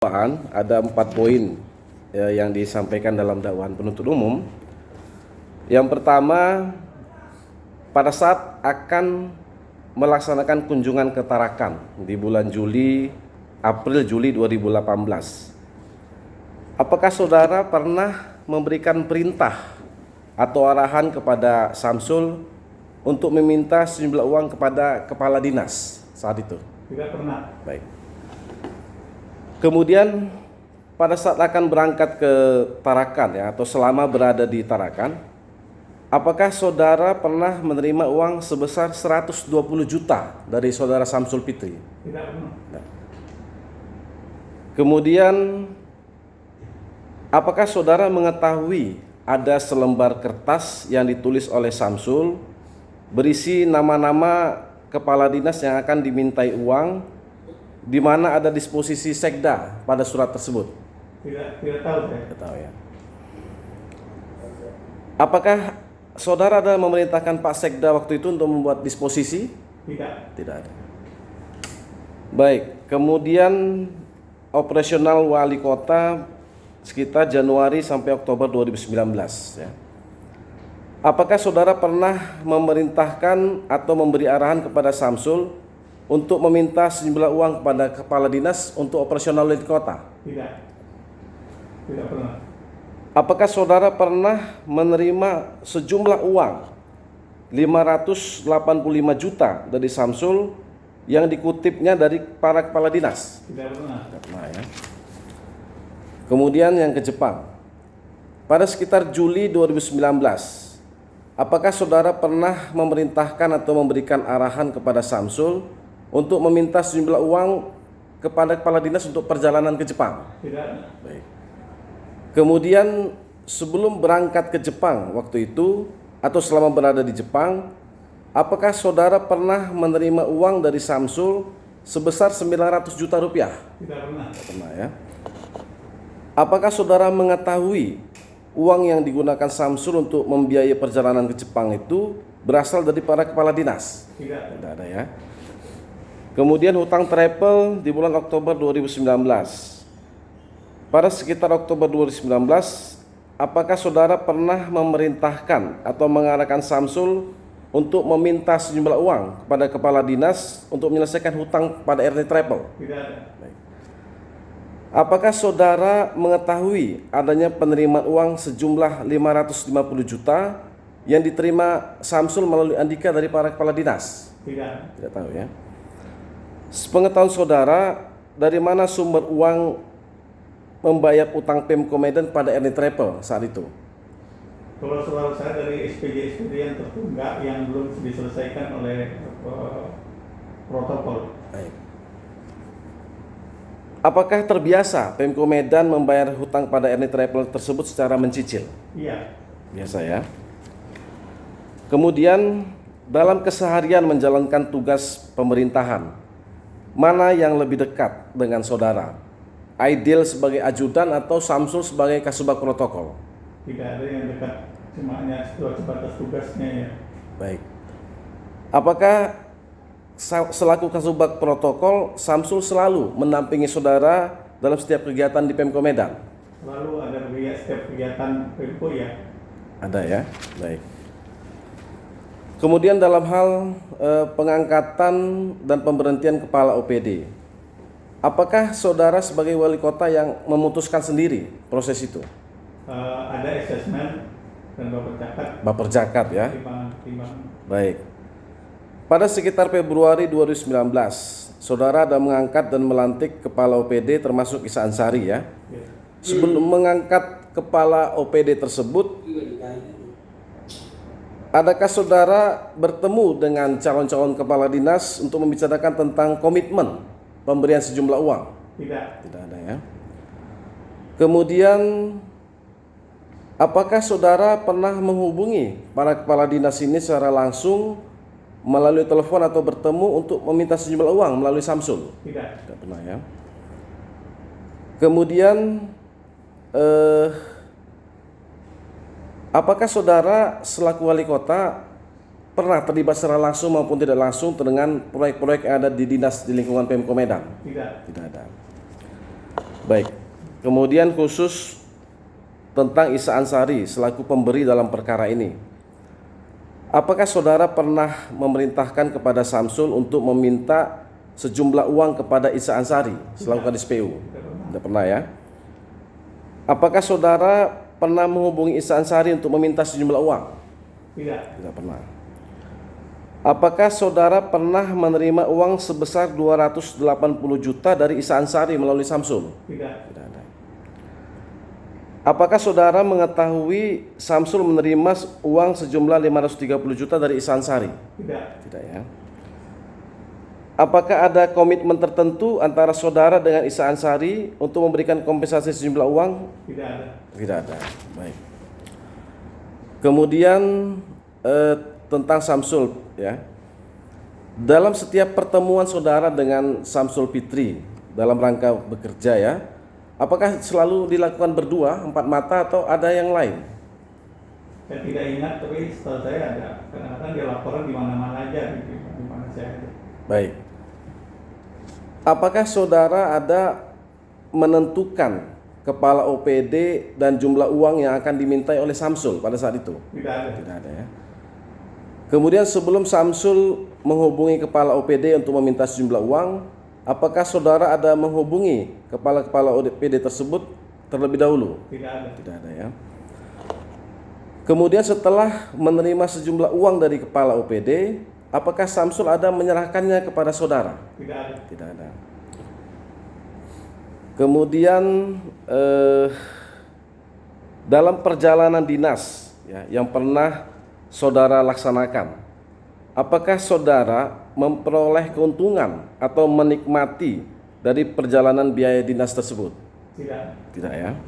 Ada 4 poin yang disampaikan dalam dakwaan penuntut umum. Yang pertama, pada saat akan melaksanakan kunjungan ke Tarakan di bulan April-Juli 2018, apakah saudara pernah memberikan perintah atau arahan kepada Samsul untuk meminta sejumlah uang kepada kepala dinas saat itu? Tidak pernah. Baik. Kemudian pada saat akan berangkat ke Tarakan atau selama berada di Tarakan, apakah saudara pernah menerima uang sebesar 120 juta dari saudara Samsul Fitri? Tidak pernah. Nah. Kemudian apakah saudara mengetahui ada selembar kertas yang ditulis oleh Samsul berisi nama-nama kepala dinas yang akan dimintai uang, di mana ada disposisi sekda pada surat tersebut? Tidak tahu saya. Tidak tahu ya. Apakah saudara ada memerintahkan Pak Sekda waktu itu untuk membuat disposisi? Tidak. Tidak ada. Baik, kemudian operasional wali kota sekitar Januari sampai Oktober 2019 ya. Apakah saudara pernah memerintahkan atau memberi arahan kepada Samsul untuk meminta sejumlah uang kepada kepala dinas untuk operasional wali kota? Tidak. Tidak pernah. Apakah saudara pernah menerima sejumlah uang 585 juta dari Samsul yang dikutipnya dari para kepala dinas? Tidak pernah. Tidak pernah ya. Kemudian yang ke Jepang. Pada sekitar Juli 2019, apakah saudara pernah memerintahkan atau memberikan arahan kepada Samsul untuk meminta sejumlah uang kepada kepala dinas untuk perjalanan ke Jepang? Tidak. Baik. Kemudian sebelum berangkat ke Jepang waktu itu atau selama berada di Jepang, apakah saudara pernah menerima uang dari Samsul sebesar 900 juta rupiah? Tidak pernah. Tidak pernah ya. Apakah saudara mengetahui uang yang digunakan Samsul untuk membiayai perjalanan ke Jepang itu berasal dari para kepala dinas? Tidak. Tidak ada ya. Kemudian hutang travel di bulan Oktober 2019. Pada sekitar Oktober 2019, apakah saudara pernah memerintahkan atau mengarahkan Samsul untuk meminta sejumlah uang kepada kepala dinas untuk menyelesaikan hutang pada RT Travel? Tidak ada. Baik. Apakah saudara mengetahui adanya penerimaan uang sejumlah 550 juta yang diterima Samsul melalui Andika dari para kepala dinas? Tidak. Tidak tahu ya. Sepengetahuan saudara, dari mana sumber uang membayar utang Pemko Medan pada RT Travel saat itu? Kalau soal saya dari SPJ yang tertunggak yang belum diselesaikan oleh protokol. Baik. Apakah terbiasa Pemko Medan membayar hutang pada RT Travel tersebut secara mencicil? Iya. Biasa ya. Kemudian dalam keseharian menjalankan tugas pemerintahan, mana yang lebih dekat dengan saudara? Aidil sebagai ajudan atau Samsul sebagai kasubag protokol? Tidak ada yang dekat. Cuma hanya sebatas tugasnya ya. Baik. Apakah selaku kasubag protokol Samsul selalu mendampingi saudara dalam setiap kegiatan di Pemko Medan? Lalu ada setiap kegiatan Pemko ya. Ada ya. Baik. Kemudian dalam hal pengangkatan dan pemberhentian kepala OPD, apakah saudara sebagai wali kota yang memutuskan sendiri proses itu? Ada asesmen dan Baper Jakat ya. Timbangan. Baik. Pada sekitar Februari 2019, saudara ada mengangkat dan melantik kepala OPD termasuk Isa Ansari ya. Ya. Sebelum mengangkat kepala OPD tersebut, adakah saudara bertemu dengan calon-calon kepala dinas untuk membicarakan tentang komitmen pemberian sejumlah uang? Tidak. Tidak ada ya. Kemudian apakah saudara pernah menghubungi para kepala dinas ini secara langsung melalui telepon atau bertemu untuk meminta sejumlah uang melalui Samsul? Tidak. Tidak pernah ya. Kemudian apakah saudara selaku wali kota pernah terlibat secara langsung maupun tidak langsung dengan proyek-proyek yang ada di dinas di lingkungan Pemko Medan? Tidak. Tidak ada. Baik. Kemudian khusus tentang Isa Ansari selaku pemberi dalam perkara ini. Apakah saudara pernah memerintahkan kepada Samsul untuk meminta sejumlah uang kepada Isa Ansari selaku Kadis PU? Tidak pernah ya. Apakah saudara pernah menghubungi Isa Ansari untuk meminta sejumlah uang? Tidak. Tidak pernah. Apakah saudara pernah menerima uang sebesar 280 juta dari Isa Ansari melalui Samsul? Tidak. Tidak ada. Apakah saudara mengetahui Samsul menerima uang sejumlah 530 juta dari Isa Ansari? Tidak. Tidak ya. Apakah ada komitmen tertentu antara saudara dengan Isa Ansari untuk memberikan kompensasi sejumlah uang? Tidak ada. Tidak ada. Baik. Kemudian tentang Samsul ya. Dalam setiap pertemuan saudara dengan Samsul Fitri dalam rangka bekerja ya, apakah selalu dilakukan berdua, empat mata atau ada yang lain? Saya tidak ingat, tapi setahu saya ada. Kadang-kadang dia laporan di mana-mana aja, di mana saya ada. Baik. Apakah saudara ada menentukan kepala OPD dan jumlah uang yang akan dimintai oleh Samsul pada saat itu? Tidak ada. Tidak ada ya. Kemudian sebelum Samsul menghubungi kepala OPD untuk meminta sejumlah uang, apakah saudara ada menghubungi kepala-kepala OPD tersebut terlebih dahulu? Tidak ada. Tidak ada ya. Kemudian setelah menerima sejumlah uang dari kepala OPD, apakah Samsul ada menyerahkannya kepada saudara? Tidak ada. Tidak ada. Kemudian dalam perjalanan dinas ya, yang pernah saudara laksanakan, apakah saudara memperoleh keuntungan atau menikmati dari perjalanan biaya dinas tersebut? Tidak. Tidak ya.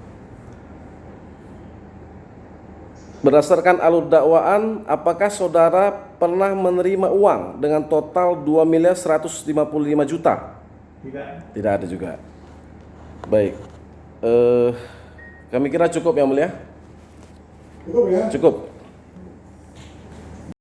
Berdasarkan alur dakwaan, apakah saudara pernah menerima uang dengan total 2.155 juta? Tidak. Tidak ada juga. Baik. Kami kira cukup yang mulia. Cukup ya? Cukup.